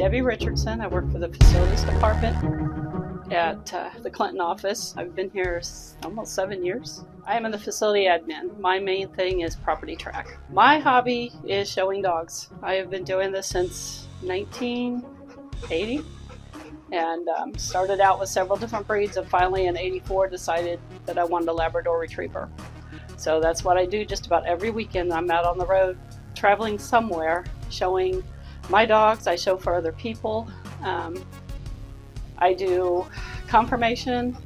Debi Richardson. I work for the facilities department at the Clinton office. I've been here almost 7 years. I am in the facility admin. My main thing is property track. My hobby is showing dogs. I have been doing this since 1980 and started out with several different breeds, and finally in '84 decided that I wanted a Labrador Retriever. So that's what I do just about every weekend. I'm out on the road traveling somewhere showing my dogs. I show for other people. I do conformation,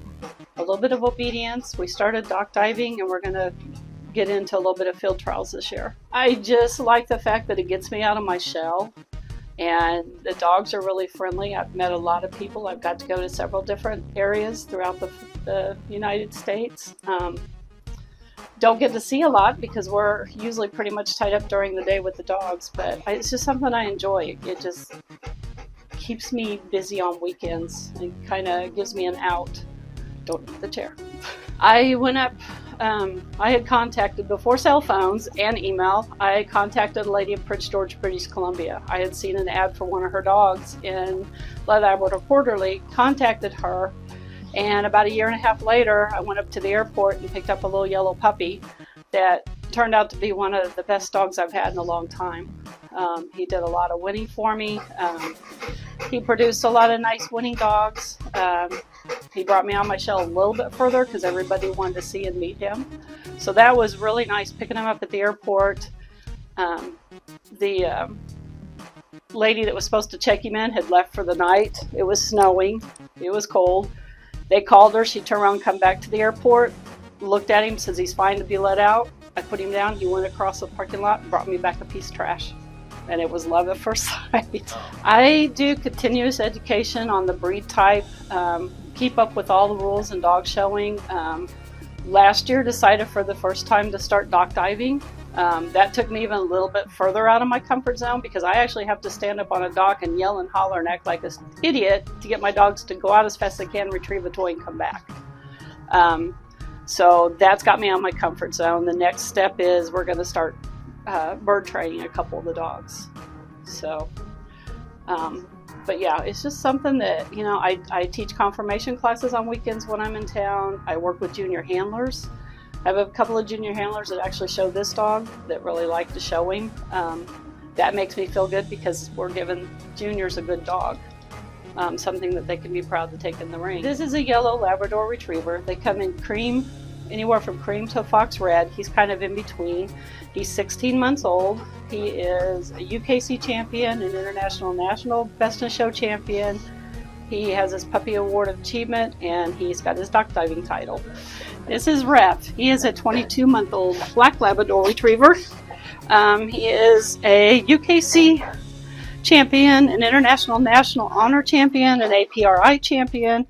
a little bit of obedience. We started dock diving and we're going to get into a little bit of field trials this year. I just like the fact that it gets me out of my shell, and the dogs are really friendly. I've met a lot of people. I've got to go to several different areas throughout the United States. Don't get to see a lot because we're usually pretty much tied up during the day with the dogs, but it's just something I enjoy. It just keeps me busy on weekends and kind of gives me an out. Don't need the chair. I went up, I had contacted, before cell phones and email, I contacted a lady in Prince George, British Columbia. I had seen an ad for one of her dogs in the Labrador Quarterly, contacted her, and about 1.5 years later, I went up to the airport and picked up a little yellow puppy that turned out to be one of the best dogs I've had in a long time. He did a lot of winning for me. He produced a lot of nice winning dogs. He brought me on my shell a little bit further because everybody wanted to see and meet him. So that was really nice, picking him up at the airport. The lady that was supposed to check him in had left for the night. It was snowing. It was cold. They called her. She turned around, come back to the airport, looked at him, says he's fine to be let out. I put him down. He went across the parking lot and brought me back a piece of trash. And it was love at first sight. I do continuous education on the breed type, keep up with all the rules in dog showing. Last year decided for the first time to start dock diving. That took me even a little bit further out of my comfort zone because I actually have to stand up on a dock and yell and holler and act like an idiot to get my dogs to go out as fast as they can, retrieve a toy, and come back. So that's got me out of my comfort zone. The next step is we're going to start bird training a couple of the dogs. So, but yeah, it's just something that, you know, I teach conformation classes on weekends when I'm in town. I work with junior handlers. I have a couple of junior handlers that actually show this dog that really like to show him. That makes me feel good because we're giving juniors a good dog, something that they can be proud to take in the ring. This is a yellow Labrador Retriever. They come in cream, anywhere from cream to fox red. He's kind of in between. He's 16 months old. He is a UKC champion, an international national best in show champion. He has his Puppy Award of Achievement, and he's got his dock diving title. This is Ref. He is a 22-month-old black Labrador Retriever. He is a UKC champion, an international national honor champion, an APRI champion.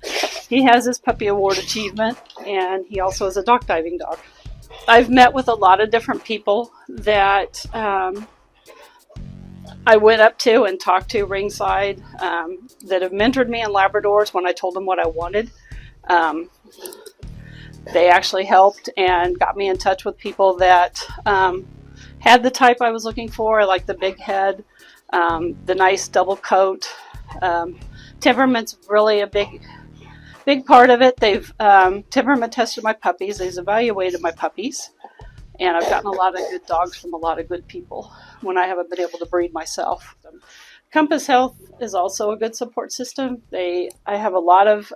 He has his Puppy Award Achievement, and he also is a dock diving dog. I've met with a lot of different people that I went up to and talked to ringside that have mentored me in Labradors when I told them what I wanted. They actually helped and got me in touch with people that had the type I was looking for, like the big head, the nice double coat. Temperament's really a big part of it. They've temperament tested my puppies. They've evaluated my puppies. And I've gotten a lot of good dogs from a lot of good people when I haven't been able to breed myself. Compass Health is also a good support system. I have a lot of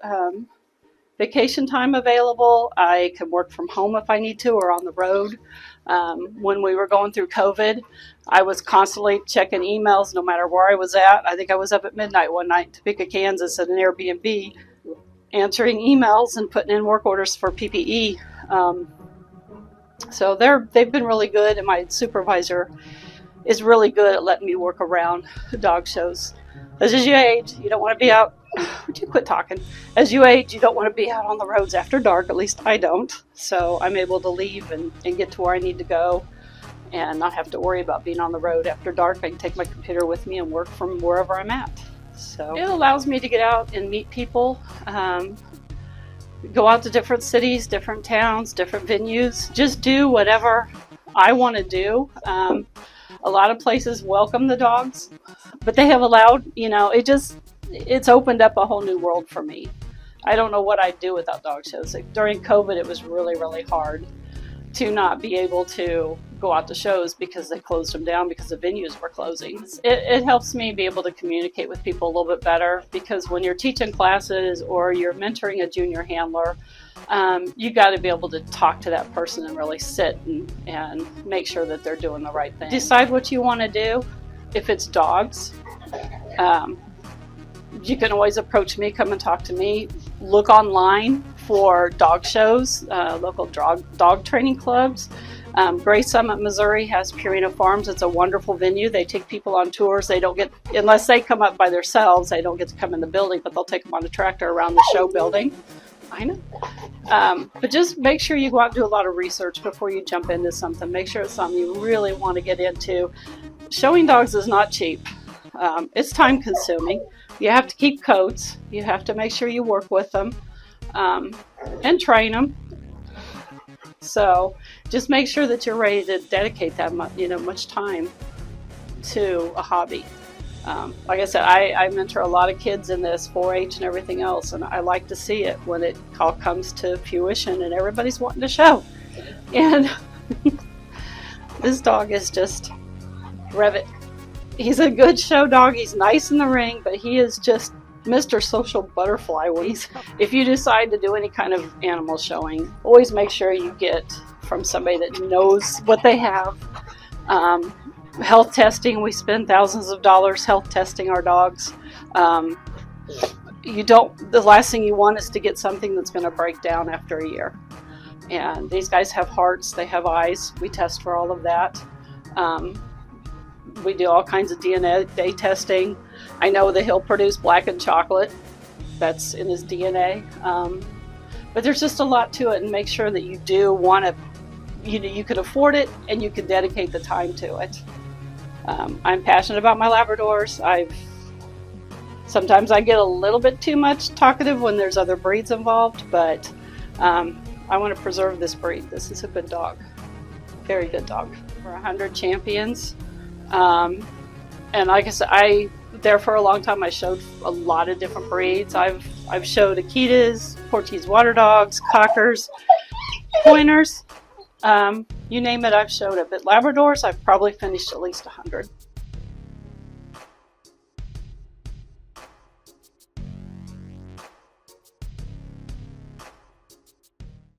vacation time available. I can work from home if I need to or on the road. When we were going through COVID, I was constantly checking emails no matter where I was at. I think I was up at midnight one night in Topeka, Kansas at an Airbnb, answering emails and putting in work orders for PPE. So they've been really good, and my supervisor is really good at letting me work around dog shows. As you age, you don't want to be out. Would you quit talking? As you age, you don't want to be out on the roads after dark. At least I don't. So I'm able to leave and get to where I need to go and not have to worry about being on the road after dark. I can take my computer with me and work from wherever I'm at. So it allows me to get out and meet people. Go out to different cities, different towns, different venues. Just do whatever I want to do. A lot of places welcome the dogs. But they have allowed, it's opened up a whole new world for me. I don't know what I'd do without dog shows. Like during COVID, it was really, really hard to not be able to go out to shows because they closed them down because the venues were closing. It helps me be able to communicate with people a little bit better, because when you're teaching classes or you're mentoring a junior handler, you got to be able to talk to that person and really sit and make sure that they're doing the right thing. Decide what you want to do. If it's dogs, you can always approach me, come and talk to me. Look online for dog shows, local dog training clubs. Gray Summit, Missouri has Purina Farms. It's a wonderful venue. They take people on tours. They don't get, unless they come up by themselves, they don't get to come in the building, but they'll take them on a tractor around the show building. I know. But just make sure you go out and do a lot of research before you jump into something. Make sure it's something you really want to get into. Showing dogs is not cheap. It's time consuming. You have to keep coats. You have to make sure you work with them and train them. So just make sure that you're ready to dedicate that much time to a hobby. Like I said, I mentor a lot of kids in this 4-H and everything else, and I like to see it when it all comes to fruition and everybody's wanting to show. And this dog is just Revit. He's a good show dog. He's nice in the ring, but he is just Mr. Social Butterfly. If you decide to do any kind of animal showing, always make sure you get from somebody that knows what they have. Health testing, we spend thousands of dollars health testing our dogs. The last thing you want is to get something that's going to break down after a year. And these guys have hearts, they have eyes. We test for all of that. We do all kinds of DNA testing. I know that he'll produce blackened chocolate. That's in his DNA. But there's just a lot to it, and make sure that you do want to, you can afford it and you can dedicate the time to it. I'm passionate about my Labradors. Sometimes I get a little bit too much talkative when there's other breeds involved, but I want to preserve this breed. This is a good dog. Very good dog. For 100 champions. And like I said, there for a long time, I showed a lot of different breeds. I've showed Akitas, Portuguese water dogs, cockers, pointers. You name it, I've showed it. But Labradors, I've probably finished at least 100.